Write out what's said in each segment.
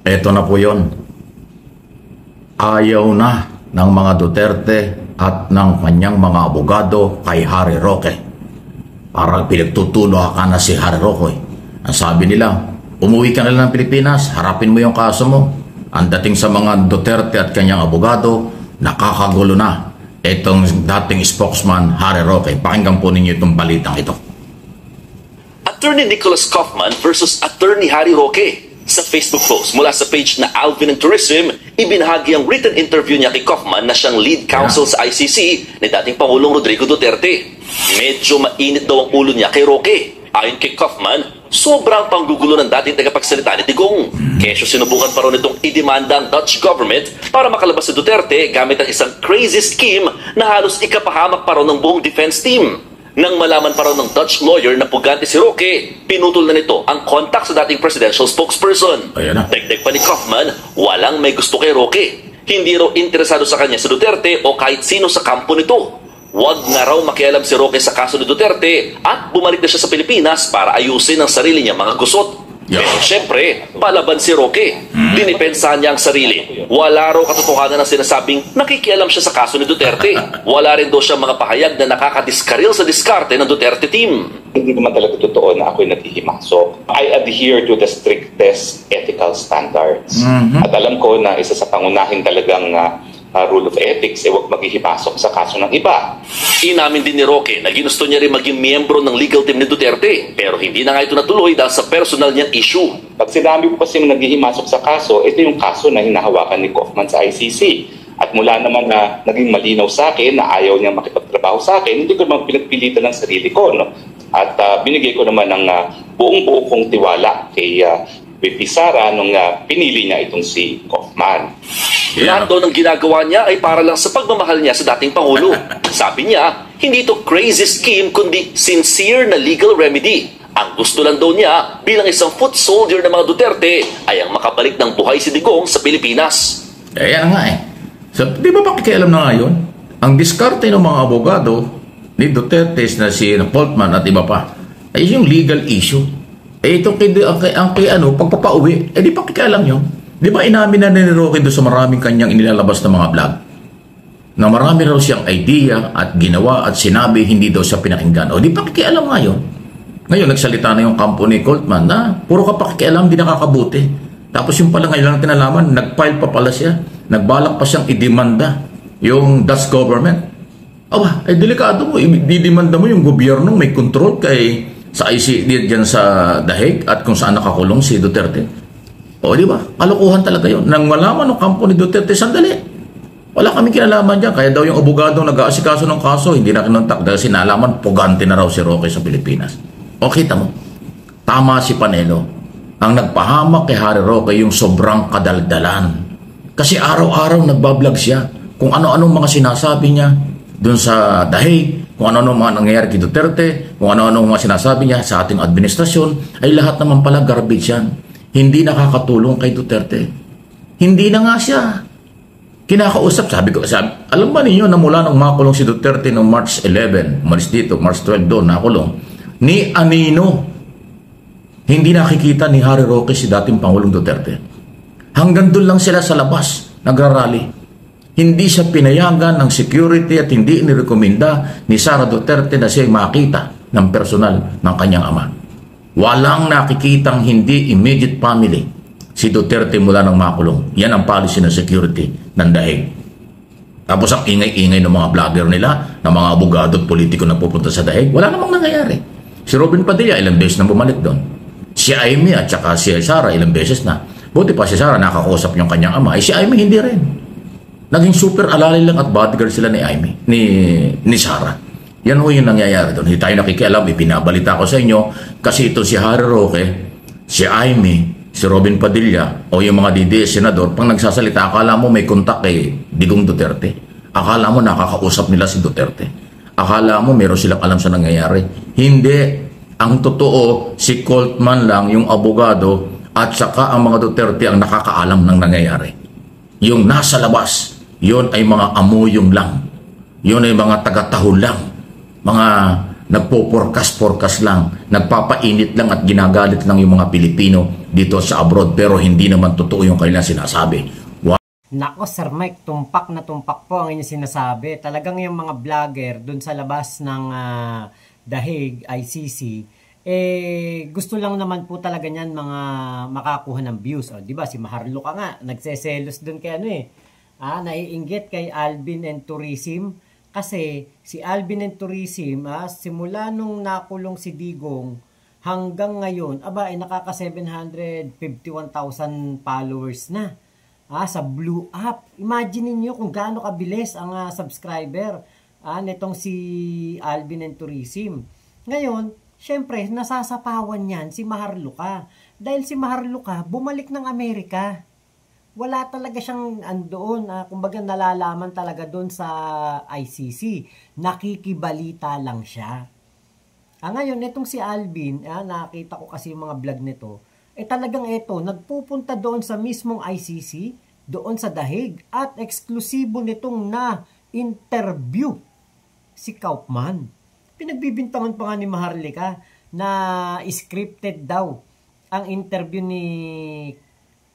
Eto na po yun. Ayaw na ng mga Duterte at ng kanyang mga abogado kay Harry Roque. Parang pinagtutulo ka na si Harry Roque. Ang sabi nila, umuwi ka na lang ng Pilipinas, harapin mo yung kaso mo. Ang dating sa mga Duterte at kanyang abogado, nakakagulo na itong dating spokesman Harry Roque. Pakinggan po ninyo itong balitang ito. Attorney Nicholas Kaufman versus Attorney Harry Roque. Sa Facebook post mula sa page na Alvin and Tourism, ibinahagi ang written interview niya kay Kaufman na siyang lead counsel sa ICC ni dating Pangulong Rodrigo Duterte. Medyo mainit daw ang ulo niya kay Roque. Ayon kay Kaufman, sobrang panggugulo ng dating tagapagsalita ni Digong. Kesyo sinubukan pa rin itong idemanda ang Dutch government para makalabas si Duterte gamit ang isang crazy scheme na halos ikapahamak pa rin ng buong defense team. Nang malaman pa raw ng Dutch lawyer na pugante si Roque, pinutol na nito ang contact sa dating presidential spokesperson. Dagdag pa ni Kaufman, walang may gusto kay Roque. Hindi raw interesado sa kanya si Duterte o kahit sino sa kampo nito. Huwag na raw makialam si Roque sa kaso ni Duterte at bumalik na siya sa Pilipinas para ayusin ang sarili niya mga gusot. Pero syempre, palaban si Roque. Dinipensahan niya ang sarili. Wala raw katotohanan ng sinasabing nakikialam siya sa kaso ni Duterte. Wala rin daw siya mga pahayag na nakakadiskaril sa diskarte ng Duterte team. Hindi naman talaga totoo na ako'y naghihimasok. I adhere to the strictest ethical standards. At alam ko na isa sa pangunahin talagang rule of ethics, huwag maghihipasok sa kaso ng iba. Inamin din ni Roque na ginusto niya rin maging miyembro ng legal team ni Duterte, pero hindi na nga ito natuloy dahil sa personal niyang issue. Pag sinabi ko kasi naghihimasok sa kaso, ito yung kaso na hinahawakan ni Kaufman sa ICC. At mula naman na naging malinaw sa akin na ayaw niyang makipagtrabaho sa akin, hindi ko naman pinagpilitan ng sarili ko. No? At binigay ko naman ng buong-buo kong tiwala kay VP Sara nung pinili niya itong si Kaufman. Lahat daw ng ginagawa niya ay para lang sa pagmamahal niya sa dating Pangulo. Sabi niya, hindi ito crazy scheme kundi sincere na legal remedy. Ang gusto lang daw niya bilang isang foot soldier ng mga Duterte ay ang makabalik ng buhay si Digong sa Pilipinas. Yan nga So, di ba pakikialam na nga yun? Ang diskarte ng mga abogado ni Duterte na si Poltman at iba pa ay yung legal issue. Itong pagpapauwi, di pakikialam yun. Di ba inamin na ni Roque doon sa maraming kanyang inilalabas na mga vlog? Na marami raw siyang idea at ginawa at sinabi hindi daw siya pinakinggan. O di pakikialam nga yun. Ngayon, nagsalita na yung kampo ni Coltman na puro ka pakikialam, di nakakabuti. Tapos yung pala ngayon lang tinalaman, nag-file pa pala siya. Nagbalak pa siyang idemanda yung Dutch government. Aba, ay delikado mo. Didemanda mo yung gobyernong may control kay sa ICC dyan sa The Hague at kung saan nakakulong si Duterte. O, di ba? Kalokohan talaga yun. Nang malaman ng kampo ni Duterte, sandali. Wala kaming kinalaman dyan. Kaya daw yung abogado nag-aasikaso ng kaso, hindi na kinontak dahil sinalaman, pugante na raw si Roque sa Pilipinas. O, kita mo. Tama si Panelo. Ang nagpahamak kay Harry Roque yung sobrang kadaldalan. Kasi araw-araw nagbablog siya kung ano-anong mga sinasabi niya dun sa The Hague, kung ano-anong mga nangyayari kay Duterte, kung ano-anong mga sinasabi niya sa ating administrasyon, ay lahat naman pala garbage yan. Hindi nakakatulong kay Duterte. Hindi na nga siya kinakausap. Sabi, alam ba ninyo na mula nung makulong si Duterte noong March 11, umalis dito, March 12 doon, nakulong, ni Anino, hindi nakikita ni Harry Roque si dating Pangulong Duterte. Hanggang doon lang sila sa labas, nagrarally. Hindi siya pinayagan ng security at hindi inirekomenda ni Sara Duterte na siya makita ng personal ng kanyang ama. Walang nakikitang hindi immediate family si Duterte mula ng makulong. Yan ang policy ng security ng The Hague. Tapos ang ingay-ingay ng mga vlogger nila, ng mga abogado at politiko na pupunta sa The Hague, wala namang nangyayari. Si Robin Padilla ilang beses na bumalik doon. Si Amy at saka si Sara ilang beses na. Buti pa si Sara nakakausap yung kanyang ama. Si Amy hindi rin. Naging super alalay lang at bodyguard sila ni Amy, ni Sara. Yan ho yung nangyayari doon. Hindi tayo nakikialam. Ipinabalita ko sa inyo kasi ito si Harry Roque, si Amy, si Robin Padilla o yung mga DDS senador, pang nagsasalita, akala mo may kontak kay Digong Duterte. Akala mo nakakausap nila si Duterte. Akala mo meron silang alam sa nangyayari. Hindi. Ang totoo, si Coltman lang, yung abogado, at saka ang mga Duterte ang nakakaalam ng nangyayari. Yung nasa labas, yun ay mga amuyong lang. Yun ay mga tagatahol lang. Mga nagpo-forecast lang, nagpapainit lang at ginagalit lang yung mga Pilipino dito sa abroad, pero hindi naman totoo yung kanilang sinasabi. Nako, Sir Mike, tumpak na tumpak po ang inyong sinasabi. Talagang yung mga vlogger dun sa labas ng The Hague, ICC, gusto lang naman po talaga niyan mga makakuha ng views. O, di ba, si Maharlika nga, nagseselos dun kay naiinggit kay Alvin and Tourism. Kasi si Alvin and Tourism, simula nung nakulong si Digong, hanggang ngayon, nakaka 751,000 followers na. Sa Blue App. Imagine niyo kung gaano kabilis ang subscriber nitong si Alvin and Tourism. Ngayon, syempre, nasasapawan niyan si Maharlika. Dahil si Maharlika bumalik ng Amerika. Wala talaga siyang andoon. Kumbaga nalalaman talaga doon sa ICC. Nakikibalita lang siya. Ngayon, itong si Alvin, nakita ko kasi yung mga vlog nito, talagang nagpupunta doon sa mismong ICC, doon sa The Hague, at eksklusibo nitong na-interview si Kaufman. Pinagbibintangan pa nga ni Maharlika na scripted daw ang interview ni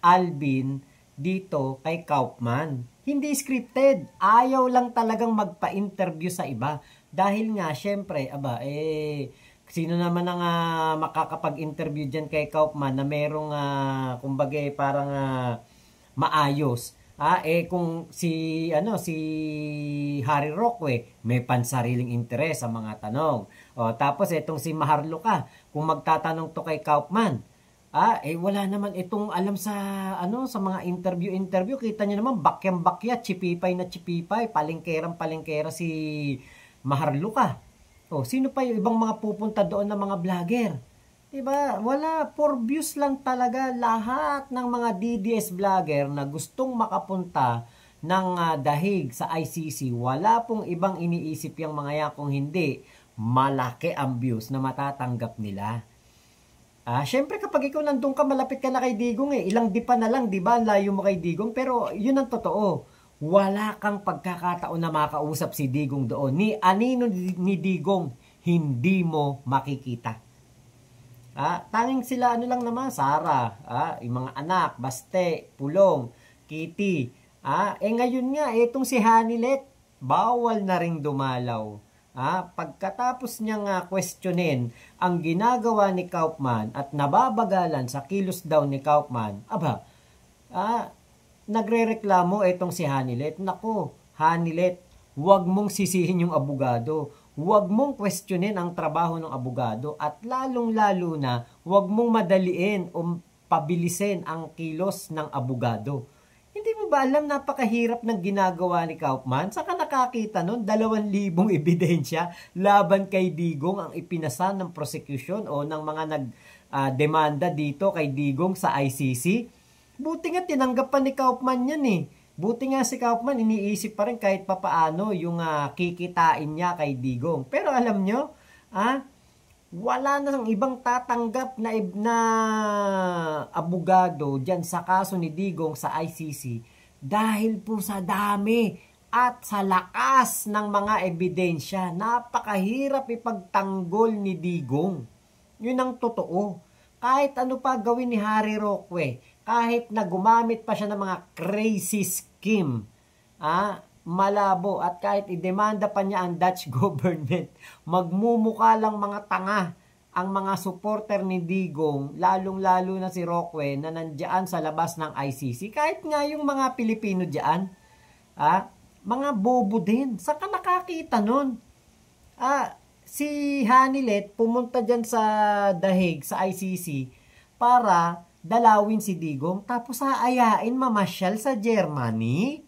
Alvin dito kay Kaufman. Hindi scripted. Ayaw lang talagang magpa-interview sa iba. Dahil nga, syempre, sino naman ang makakapag-interview dyan kay Kaufman na merong, kumbaga, parang maayos. Kung si Harry Roque, may pansariling interes sa mga tanong. Tapos, itong si Maharlika, kung magtatanong to kay Kaufman, wala naman itong alam sa mga interview. Kita niyo naman, bakyang-bakya, chipipay na chipipay, palengkerang-palengkera si Maharlika. Sino pa yung ibang mga pupunta doon na mga vlogger? Diba? Wala. For views lang talaga lahat ng mga DDS vlogger na gustong makapunta ng The Hague sa ICC. Wala pong ibang iniisip yung mga yan kung hindi malaki ang views na matatanggap nila. Syempre kapag ikaw nandun ka, malapit ka na kay Digong ilang dipa na lang, diba? Layo mo kay Digong. Pero yun ang totoo. Wala kang pagkakataon na makausap si Digong doon. Ni anino ni Digong, hindi mo makikita. Tanging sila lang naman, Sara, yung mga anak, Baste, Pulong, Kitty. Ngayon nga, itong si Hanilet, bawal na ring dumalaw. Pagkatapos niyang questionin ang ginagawa ni Kaufman at nababagalan sa kilos daw ni Kaufman, nagrereklamo itong si Hanilet. Nako, Hanilet, huwag mong sisihin yung abogado. Huwag mong questionin ang trabaho ng abogado. At lalong-lalo na, huwag mong madaliin o pabilisin ang kilos ng abogado. Hindi mo ba alam, napakahirap ng ginagawa ni Kaufman? Saka nakakita nun, 2,000 ebidensya laban kay Digong ang ipinasa ng prosecution o ng mga nagdemanda dito kay Digong sa ICC. Buti nga tinanggap pa ni Kaufman yan Buti nga si Kaufman iniisip pa rin kahit papaano yung kikitain niya kay Digong. Pero alam nyo, wala na ng ibang tatanggap na abogado dyan sa kaso ni Digong sa ICC dahil po sa dami at sa lakas ng mga ebidensya. Napakahirap ipagtanggol ni Digong. Yun ang totoo. Kahit ano pa gawin ni Harry Roque, kahit na gumamit pa siya ng mga crazy scheme, malabo, at kahit idemanda pa niya ang Dutch government, magmumukha lang mga tanga ang mga supporter ni Digong, lalong-lalo na si Roque na nandiyan sa labas ng ICC. Kahit nga yung mga Pilipino diyan, mga bobo din. Saka nakakita nun. Si Hanilet pumunta dyan sa The Hague, sa ICC, para dalawin si Digong, tapos aayain mamasyal sa Germany.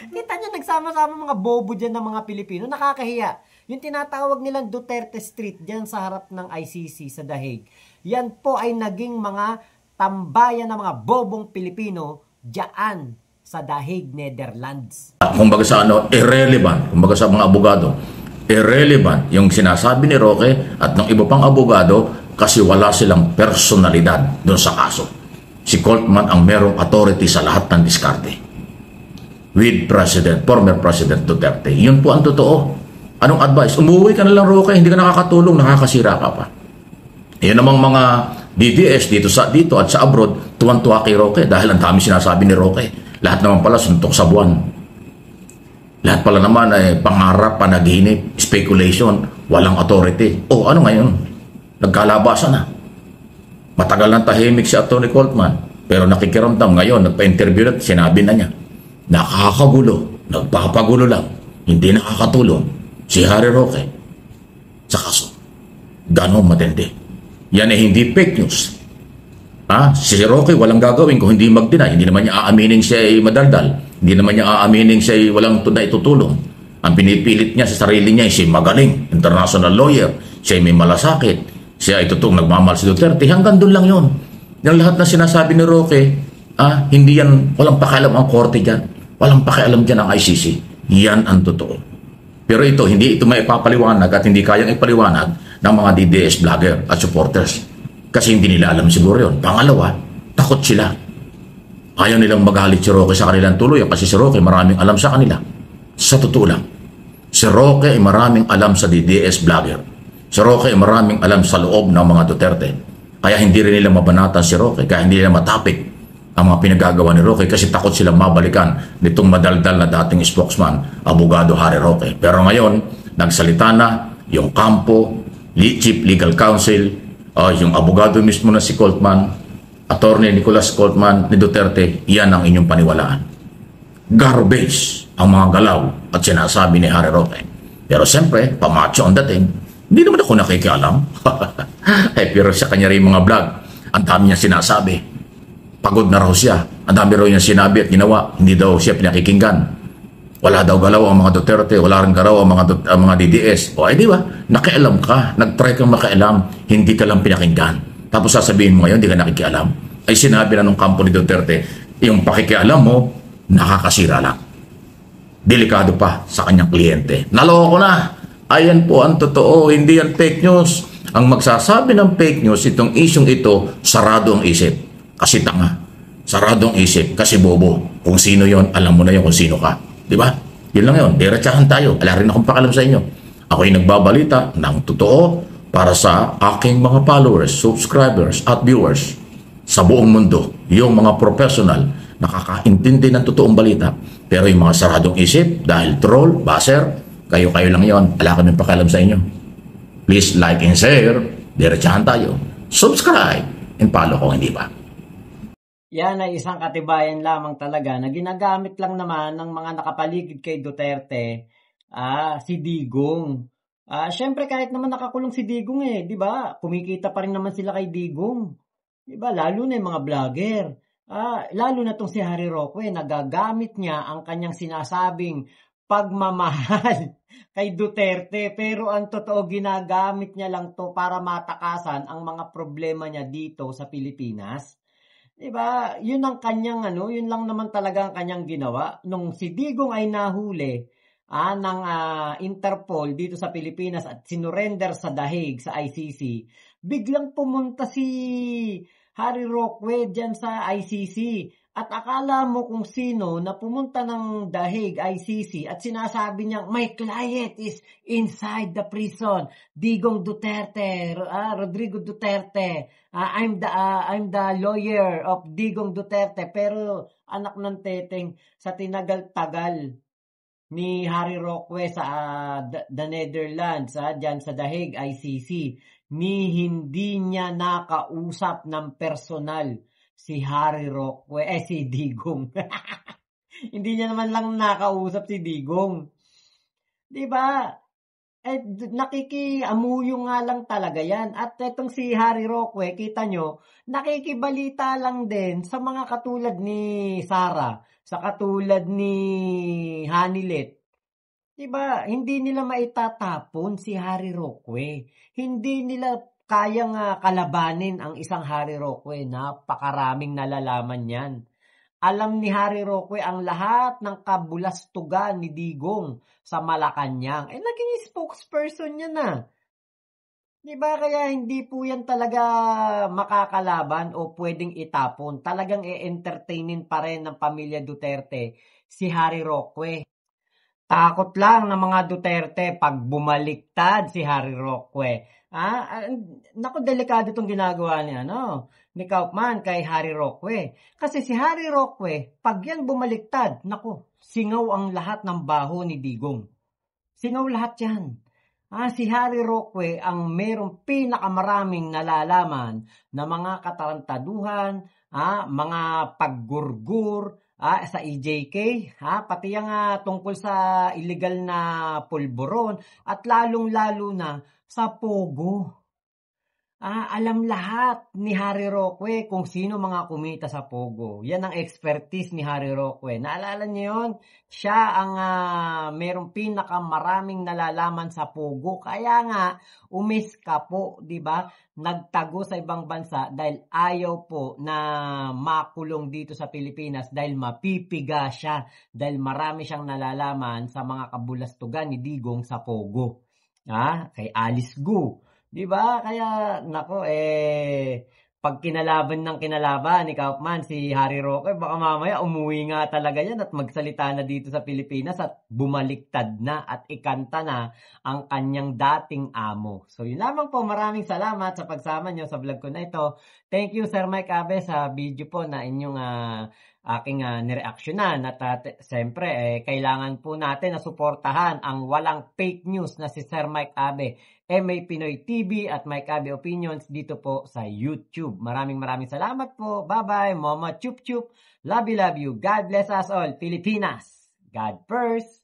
Kita niya, nagsama-sama mga bobo dyan ng mga Pilipino. Nakakahiya. Yung tinatawag nilang Duterte Street dyan sa harap ng ICC sa The Hague, yan po ay naging mga tambayan ng mga bobong Pilipino dyan sa The Hague, Netherlands. Kumbaga sa irrelevant, kumbaga sa mga abogado, irrelevant yung sinasabi ni Roque at ng iba pang abogado kasi wala silang personalidad doon sa kaso. Si Kaufman ang merong authority sa lahat ng diskarte. With former President Duterte. Yun po ang totoo. Anong advice? Umuwi ka na lang, Roque, hindi ka nakakatulong, nakakasira ka pa. Yan namang mga DDS dito at sa abroad, tuwan-tuwa kay Roque dahil ang dami sinasabi ni Roque. Lahat naman pala suntok sa buwan. Lahat pala naman ay pangarap, panaginip, speculation, walang authority. O ano ngayon? Nagkalabasan na. Matagal nang tahimik si Atty. Coltman, pero nakikiramdam ngayon, nagpa-interview at sinabi na niya, nakakagulo, nagpapagulo lang, hindi nakakatulong si Harry Roque sa kaso. Ganon matindi. Yan ay hindi fake news. Si Roque walang gagawin kung hindi mag-deny. Hindi naman niya aaminin siya ay madaldal. Hindi naman niya aaminin siya ay walang tunay itutulong. Ang pinipilit niya sa sarili niya ay siya magaling, international lawyer, siya ay may malasakit, siya ay totoong nagmamahal si Duterte. Hanggang doon lang yun. Yung lahat na sinasabi ni Roque, hindi yan, walang pakialam ang korte dyan. Walang pakialam dyan ang ICC. Yan ang totoo. Pero hindi ito may ipapaliwanag at hindi kayang ipaliwanag ng mga DDS vlogger at supporters. Kasi hindi nila alam siguro yun. Pangalawa, takot sila. Ayaw nilang magalit si Roque sa kanilang tuluyan kasi si Roque maraming alam sa kanila. Sa totoo lang, si Roque ay maraming alam sa DDS vlogger. Si Roque ay maraming alam sa loob ng mga Duterte. Kaya hindi rin nila mabanatan si Roque, kaya hindi nila matapik ang mga pinagagawa ni Roque kasi takot silang mabalikan nitong madaldal na dating spokesman, abogado Harry Roque. Pero ngayon, nagsalita na yung kampo, Chief Legal Counsel, yung abogado mismo na si Coltman, Attorney Nicolas Coltman ni Duterte, yan ang inyong paniwalaan. Garbage ang mga galaw at sinasabi ni Harry Roque. Pero siyempre, pamacho ang dating. Hindi naman ako nakikialam. Pero sa kanya rin mga vlog, ang dami niya sinasabi. Pagod na raw siya. Ang dami raw niya sinabi at ginawa. Hindi daw siya pinakikinggan. Wala daw galaw ang mga Duterte, wala rin galaw ang mga DDS. O di ba? Nakialam ka, nag-try kang makialam, hindi ka lang pinakinggan. Tapos sasabihin mo ngayon, hindi ka nakikialam. Ay sinabi na nung kampo ni Duterte, yung pakikialam mo, nakakasira lang. Delikado pa sa kanyang kliyente. Naloko na! Ayan po ang totoo, hindi yan fake news. Ang magsasabi ng fake news, itong isyong ito, sarado ang isip. Kasi tanga. Sarado ang isip, kasi bobo. Kung sino yon, alam mo na yun kung sino ka. Diba? Yun lang yun. Diretsahan tayo. Wala rin akong pakalam sa inyo. Ako'y nagbabalita ng totoo para sa aking mga followers, subscribers at viewers sa buong mundo. Yung mga professional nakakaintindi ng totoong balita. Pero yung mga saradong isip dahil troll, baser, kayo lang yon. Wala kaming pakalam sa inyo. Please like and share. Diretsahan tayo. Subscribe and follow kung hindi pa. Yan ay isang katibayan lamang talaga na ginagamit lang naman ng mga nakapaligid kay Duterte, si Digong. Syempre kahit naman nakakulong si Digong di ba? Kumikita pa rin naman sila kay Digong. Di ba? Lalo na yung mga vlogger. Lalo na tong si Harry Roque, nagagamit niya ang kanyang sinasabing pagmamahal kay Duterte. Pero ang totoo, ginagamit niya lang to para matakasan ang mga problema niya dito sa Pilipinas. Diba? Yun ang kanyang yun lang naman talaga ang kanyang ginawa. Nung si Digong ay nahuli ng Interpol dito sa Pilipinas at sinurrender sa The Hague sa ICC, biglang pumunta si Harry Roque dyan sa ICC. At akala mo kung sino na pumunta ng The Hague ICC at sinasabi niya, my client is inside the prison. Digong Duterte, Rodrigo Duterte. I'm the lawyer of Digong Duterte. Pero anak ng teteng, sa tinagal-tagal ni Harry Roque sa the Netherlands, dyan sa The Hague ICC, ni hindi niya nakausap ng personal si Harry Roque, si Digong. Hindi niya naman lang nakausap si Digong. Diba? Nakikiamuyo nga lang talaga yan. At etong si Harry Roque, kita nyo, nakikibalita lang din sa mga katulad ni Sara, sa katulad ni Hanilet. Diba? Hindi nila maitatapon si Harry Roque. Hindi nila kayang kalabanin ang isang Harry Roque. Napakaraming nalalaman yan. Alam ni Harry Roque ang lahat ng kabulastugan ni Digong sa Malacanang. Naging spokesperson niya na. Diba? Kaya hindi po yan talaga makakalaban o pwedeng itapon. Talagang e-entertainin pa rin ng pamilya Duterte si Harry Roque. Takot lang ng mga Duterte pag bumaliktad si Harry Roque. Naku, delikado itong ginagawa ni Kaufman kay Harry Roque. Kasi si Harry Roque, pag yan bumaliktad, naku, singaw ang lahat ng baho ni Digong. Singaw lahat yan. Si Harry Roque ang merong pinakamaraming nalalaman na mga katarantaduhan, mga paggurgur sa EJK, pati yung tungkol sa illegal na pulburon at lalong-lalo na sa Pogo. Alam lahat ni Harry Roque kung sino mga kumita sa Pogo. Yan ang expertise ni Harry Roque. Naalala niyo yun? Siya ang merong pinakamaraming nalalaman sa Pogo. Kaya nga, umiska po, di ba? Nagtago sa ibang bansa dahil ayaw po na makulong dito sa Pilipinas dahil mapipiga siya. Dahil marami siyang nalalaman sa mga kabulastugan ni Digong sa Pogo. Kay Alice Gu. Di ba? Kaya, nako, pag kinalaban ni Kaufman, si Harry Roque, baka mamaya umuwi nga talaga yan at magsalita na dito sa Pilipinas at bumaliktad na at ikanta na ang kanyang dating amo. So, yun lamang po. Maraming salamat sa pagsama nyo sa vlog ko na ito. Thank you, Sir Mike Abe, sa video po na inyong aking nireaksyonan. At siyempre, kailangan po natin na suportahan ang walang fake news na si Sir Mike Abe, MA Pinoy TV at Mike Abe Opinions dito po sa YouTube. Maraming salamat po. Bye-bye. Mama chup chup. Love you. God bless us all. Pilipinas. God first.